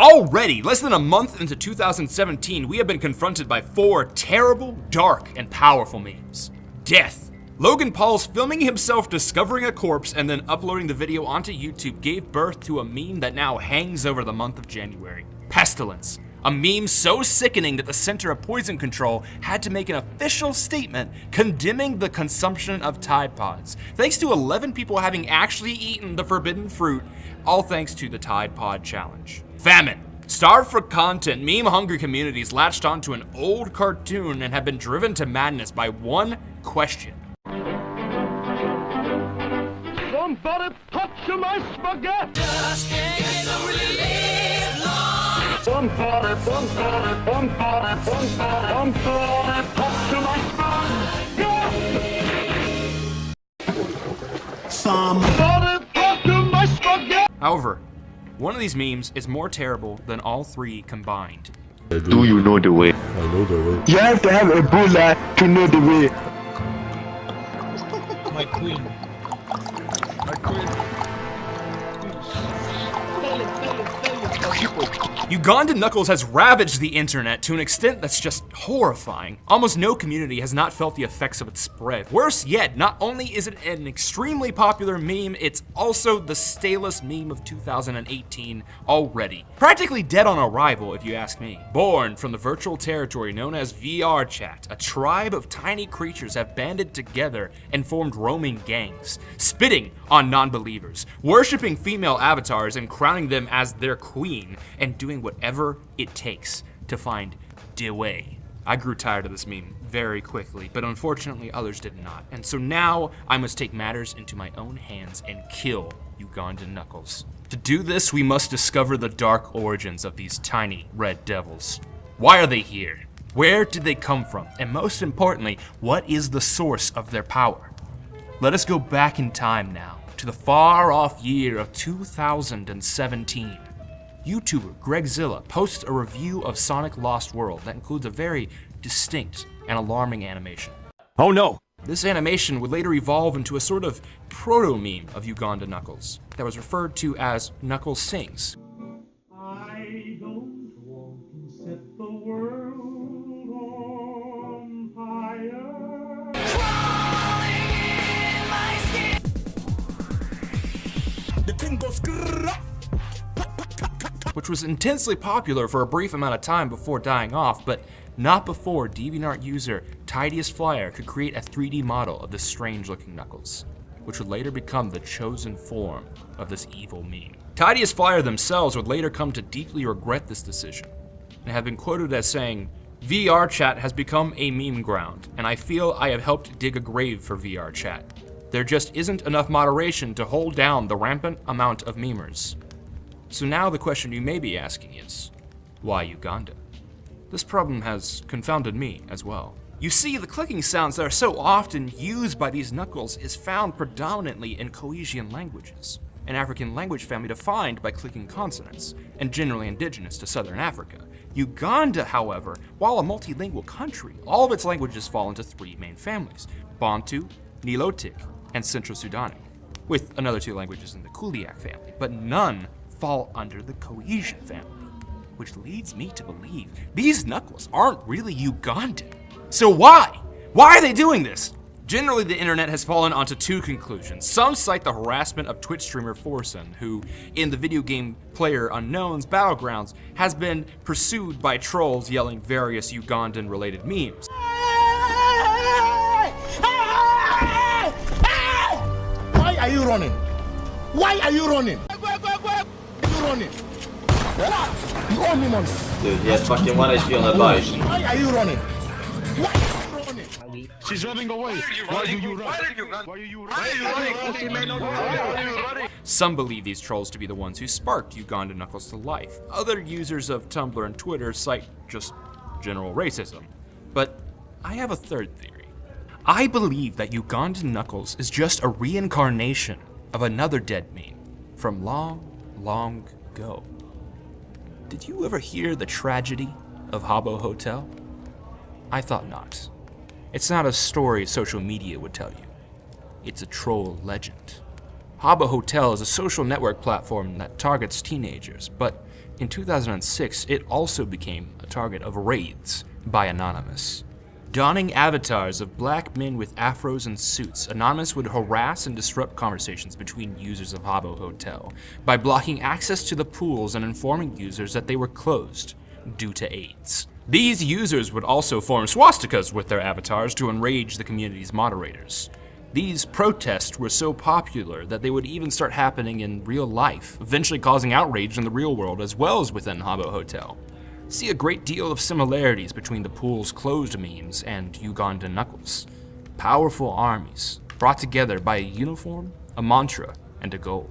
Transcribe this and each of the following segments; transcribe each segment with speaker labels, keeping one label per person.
Speaker 1: Already, less than a month into 2017, we have been confronted by 4 terrible, dark, and powerful memes. Death. Logan Paul's filming himself discovering a corpse and then uploading the video onto YouTube gave birth to a meme that now hangs over the month of January. Pestilence. A meme so sickening that the Center of Poison Control had to make an official statement condemning the consumption of Tide Pods. Thanks to 11 people having actually eaten the forbidden fruit, all thanks to the Tide Pod Challenge. Famine. Starved for content, meme-hungry communities latched onto an old cartoon and have been driven to madness by one question.
Speaker 2: Somebody touch my spaghetti!
Speaker 3: Just ain't no relief, Lord.
Speaker 2: Somebody touch my spaghetti! Somebody touch my spaghetti!
Speaker 1: However, one of these memes is more terrible than all 3 combined.
Speaker 4: Do you know the way?
Speaker 5: I know the way.
Speaker 4: You have to have Ebola to know the way.
Speaker 6: My queen.
Speaker 1: Uganda Knuckles has ravaged the internet to an extent that's just horrifying. Almost no community has not felt the effects of its spread. Worse yet, not only is it an extremely popular meme, it's also the stalest meme of 2018 already. Practically dead on arrival, if you ask me. Born from the virtual territory known as VR Chat, a tribe of tiny creatures have banded together and formed roaming gangs, spitting on non-believers, worshipping female avatars and crowning them as their queen, and doing whatever it takes to find the way. I grew tired of this meme very quickly, but unfortunately others did not. And so now I must take matters into my own hands and kill Ugandan Knuckles. To do this, we must discover the dark origins of these tiny red devils. Why are they here? Where did they come from? And most importantly, what is the source of their power? Let us go back in time now to the far-off year of 2017. YouTuber Gregzilla posts a review of Sonic Lost World that includes a very distinct and alarming animation.
Speaker 5: Oh no!
Speaker 1: This animation would later evolve into a sort of proto-meme of Uganda Knuckles that was referred to as Knuckles Sings.
Speaker 2: I don't want to set the world on fire.
Speaker 3: Crawling in my skin.
Speaker 5: The thing goes grrrr.
Speaker 1: Which was intensely popular for a brief amount of time before dying off, but not before DeviantArt user Tidiest Flyer could create a 3D model of this strange-looking Knuckles, which would later become the chosen form of this evil meme. Tidiest Flyer themselves would later come to deeply regret this decision, and have been quoted as saying, "VR chat has become a meme ground, and I feel I have helped dig a grave for VR chat. There just isn't enough moderation to hold down the rampant amount of memers." So now the question you may be asking is, why Uganda? This problem has confounded me as well. You see, the clicking sounds that are so often used by these Knuckles is found predominantly in Coesian languages, an African language family defined by clicking consonants, and generally indigenous to southern Africa. Uganda, however, while a multilingual country, all of its languages fall into 3 main families: Bantu, Nilotic, and Centro-Sudanic, with another 2 languages in the Kuliak family, but none fall under the Coesian family, which leads me to believe these Knuckles aren't really Ugandan. So why? Why are they doing this? Generally, the internet has fallen onto 2 conclusions. Some cite the harassment of Twitch streamer Forsen, who, in the video game Player Unknown's Battlegrounds, has been pursued by trolls yelling various Ugandan-related memes.
Speaker 5: Why are you running? Why are you running? Running. You owe me money.
Speaker 7: Dude, he has fucking 1 HP on that life.
Speaker 5: Why are you running? Why are you running?
Speaker 2: She's running away. Why do you run? Why are you running?
Speaker 1: Some believe these trolls to be the ones who sparked Uganda Knuckles to life. Other users of Tumblr and Twitter cite just general racism. But I have a third theory. I believe that Ugandan Knuckles is just a reincarnation of another dead meme from long ago. Did you ever hear the tragedy of Habbo Hotel? I thought not. It's not a story social media would tell you. It's a troll legend. Habbo Hotel is a social network platform that targets teenagers, but In 2006, it also became a target of raids by Anonymous. Donning avatars of black men with afros and suits, Anonymous would harass and disrupt conversations between users of Habbo Hotel by blocking access to the pools and informing users that they were closed due to AIDS. These users would also form swastikas with their avatars to enrage the community's moderators. These protests were so popular that they would even start happening in real life, eventually causing outrage in the real world as well as within Habbo Hotel. See a great deal of similarities between the pool's closed memes and Ugandan Knuckles. Powerful armies brought together by a uniform, a mantra, and a goal.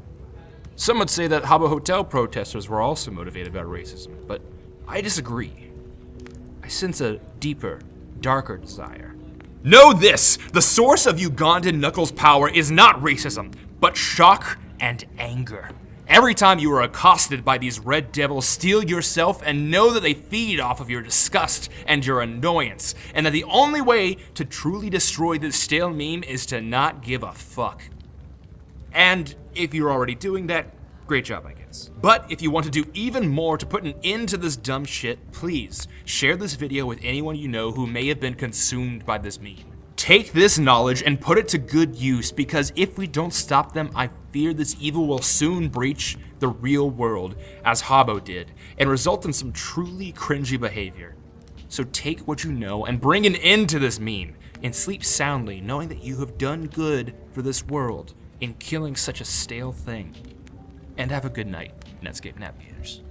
Speaker 1: Some would say that Habbo Hotel protesters were also motivated by racism, but I disagree. I sense a deeper, darker desire. Know this! The source of Ugandan Knuckles' power is not racism, but shock and anger. Every time you are accosted by these red devils, steel yourself and know that they feed off of your disgust and your annoyance, and that the only way to truly destroy this stale meme is to not give a fuck. And if you're already doing that, great job, I guess. But if you want to do even more to put an end to this dumb shit, please share this video with anyone you know who may have been consumed by this meme. Take this knowledge and put it to good use, because if we don't stop them, I fear this evil will soon breach the real world, as Habbo did, and result in some truly cringy behavior. So take what you know and bring an end to this meme, and sleep soundly knowing that you have done good for this world in killing such a stale thing. And have a good night, Netscape Navigators.